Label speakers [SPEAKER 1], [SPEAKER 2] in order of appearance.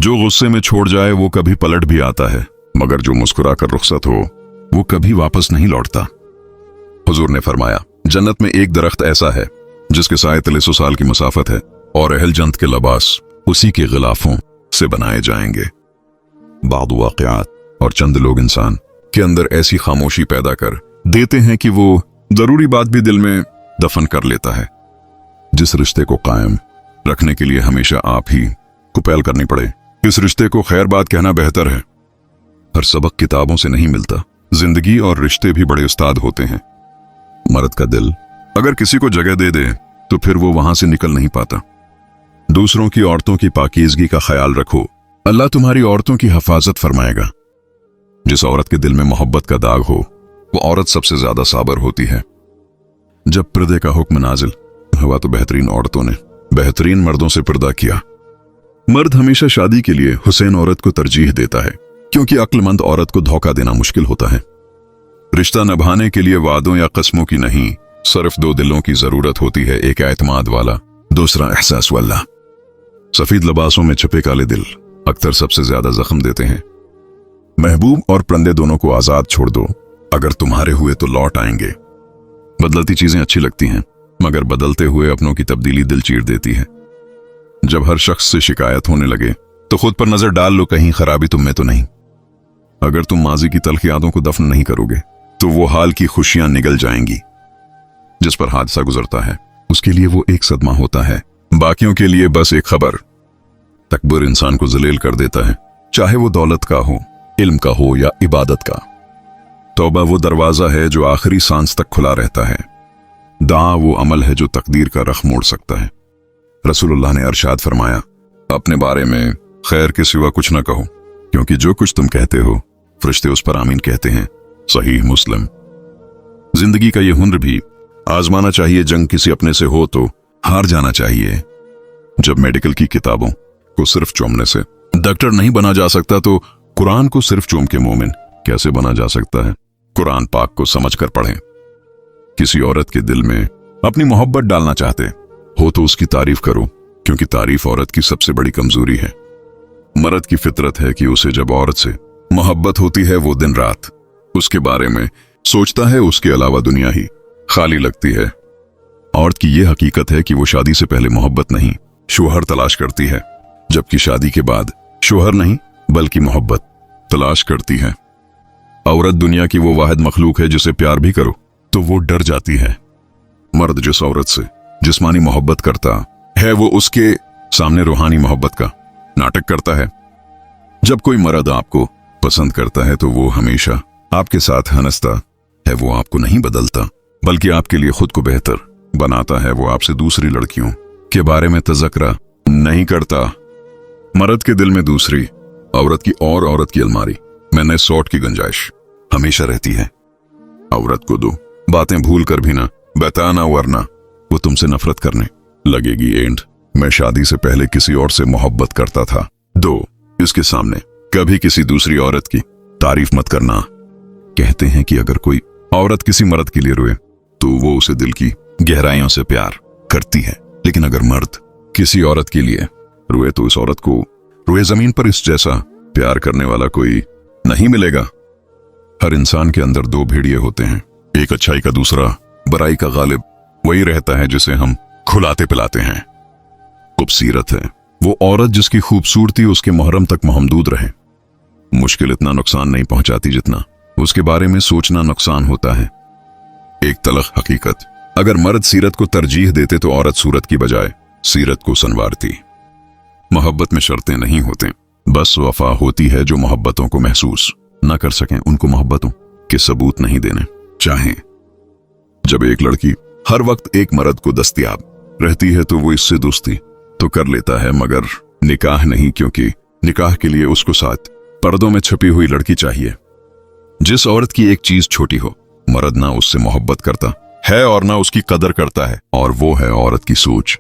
[SPEAKER 1] जो गुस्से में छोड़ जाए वो कभी पलट भी आता है, मगर जो मुस्कुराकर रुखसत हो वो कभी वापस नहीं लौटता। हुजूर ने फरमाया, जन्नत में एक दरख्त ऐसा है जिसके साए तले 100 साल की मसाफत है और अहल जन्नत के लिबास उसी के गिलाफों से बनाए जाएंगे। बाद वाक़यात और चंद लोग इंसान के अंदर ऐसी खामोशी पैदा कर देते हैं कि वो जरूरी बात भी दिल में दफन कर लेता है। जिस रिश्ते को कायम रखने के लिए हमेशा आप ही को पहल करनी पड़े, इस रिश्ते को खैर बात कहना बेहतर है। हर सबक किताबों से नहीं मिलता, जिंदगी और रिश्ते भी बड़े उस्ताद होते हैं। मर्द का दिल अगर किसी को जगह दे दे तो फिर वो वहां से निकल नहीं पाता। दूसरों की औरतों की पाकीज़गी का ख्याल रखो, अल्लाह तुम्हारी औरतों की हिफाजत फरमाएगा। जिस औरत के दिल में मोहब्बत का दाग हो वो औरत सबसे ज्यादा साबर होती है। जब पर्दे का हुक्म नाजिल हुआ तो बेहतरीन औरतों ने बेहतरीन मर्दों से पर्दा किया। मर्द हमेशा शादी के लिए हुसैन औरत को तरजीह देता है, क्योंकि अक्लमंद औरत को धोखा देना मुश्किल होता है। रिश्ता निभाने के लिए वादों या कस्मों की नहीं, सिर्फ 2 दिलों की जरूरत होती है, एक एतमाद वाला, दूसरा एहसास वाला। सफेद लिबासों में छुपे काले दिल अक्सर सबसे ज्यादा जख्म देते हैं। महबूब और परंदे दोनों को आजाद छोड़ दो, अगर तुम्हारे हुए तो लौट आएंगे। बदलती चीजें अच्छी लगती हैं, मगर बदलते हुए अपनों की तब्दीली दिल चीर देती है। जब हर शख्स से शिकायत होने लगे तो खुद पर नजर डाल लो, कहीं खराबी तुम में तो नहीं। अगर तुम माजी की तल्ख यादों को दफन नहीं करोगे तो वो हाल की खुशियां निगल जाएंगी। जिस पर हादसा गुजरता है उसके लिए वो एक सदमा होता है, बाकियों के लिए बस एक खबर। तकबर इंसान को जलील कर देता है, चाहे वो दौलत का हो, इल्म का हो या इबादत का। तौबा वो दरवाजा है जो आखिरी सांस तक खुला रहता है। दुआ वो अमल है जो तकदीर का रख मोड़ सकता है। रसूलुल्लाह ने अरशाद फरमाया, अपने बारे में खैर के सिवा कुछ ना कहो, क्योंकि जो कुछ तुम कहते हो फरिश्ते उस पर आमीन कहते हैं। सहीह मुस्लिम। जिंदगी का ये हुनर भी आजमाना चाहिए, जंग किसी अपने से हो तो हार जाना चाहिए। जब मेडिकल की किताबों को सिर्फ चूमने से डॉक्टर नहीं बना जा सकता तो कुरान को सिर्फ चूम के मोमिन कैसे बना जा सकता है। कुरान पाक को समझ कर पढ़ें। किसी औरत के दिल में अपनी मोहब्बत डालना चाहते हो तो उसकी तारीफ करो, क्योंकि तारीफ औरत की सबसे बड़ी कमजोरी है। मर्द की फितरत है कि उसे जब औरत से मोहब्बत होती है वो दिन रात उसके बारे में सोचता है, उसके अलावा दुनिया ही खाली लगती है। औरत की यह हकीकत है कि वो शादी से पहले मोहब्बत नहीं शोहर तलाश करती है, जबकि शादी के बाद शोहर नहीं बल्कि मोहब्बत तलाश करती है। औरत दुनिया की वो वाहिद मखलूक है जिसे प्यार भी करो तो वो डर जाती है। मर्द जिस औरत से जिस्मानी मोहब्बत करता है वो उसके सामने रूहानी मोहब्बत का नाटक करता है। जब कोई मर्द आपको पसंद करता है तो वो हमेशा आपके साथ हंसता है, वो आपको नहीं बदलता बल्कि आपके लिए खुद को बेहतर बनाता है। वो आपसे दूसरी लड़कियों के बारे में तज़किरा नहीं करता। मर्द के दिल में दूसरी औरत की और औरत की अलमारी में नए सॉट की गुंजाइश हमेशा रहती है। औरत को 2 बातें भूल कर भी ना बताना, वरना वो तुमसे नफरत करने लगेगी। एंड मैं शादी से पहले किसी और से मोहब्बत करता था। 2 इसके सामने कभी किसी दूसरी औरत की तारीफ मत करना। कहते हैं कि अगर कोई औरत किसी मर्द के लिए रोए तो वो उसे दिल की गहराइयों से प्यार करती है, लेकिन अगर मर्द किसी औरत के लिए रोए तो इस औरत को रोए जमीन पर इस जैसा प्यार करने वाला कोई नहीं मिलेगा। हर इंसान के अंदर 2 भेड़िए होते हैं, एक अच्छाई का, दूसरा बुराई का। गालिब वही रहता है जिसे हम खिलाते पिलाते हैं। खूबसूरत है वो औरत जिसकी खूबसूरती उसके मुहर्रम तक महमदूद रहे। मुश्किल इतना नुकसान नहीं पहुंचाती जितना उसके बारे में सोचना नुकसान होता है। एक तलख हकीकत, अगर मर्द सीरत को तरजीह देते तो औरत सूरत की बजाय सीरत को संवारती। मोहब्बत में शर्तें नहीं होते, बस वफा होती है। जो मोहब्बतों को महसूस न कर सकें उनको मोहब्बतों के सबूत नहीं देने चाहें। जब एक लड़की हर वक्त एक मर्द को दस्तयाब रहती है तो वो इससे दोस्ती तो कर लेता है, मगर निकाह नहीं, क्योंकि निकाह के लिए उसको साथ पर्दों में छुपी हुई लड़की चाहिए। जिस औरत की एक चीज छोटी हो, मर्द ना उससे मोहब्बत करता है और ना उसकी कदर करता है, और वो है औरत की सोच।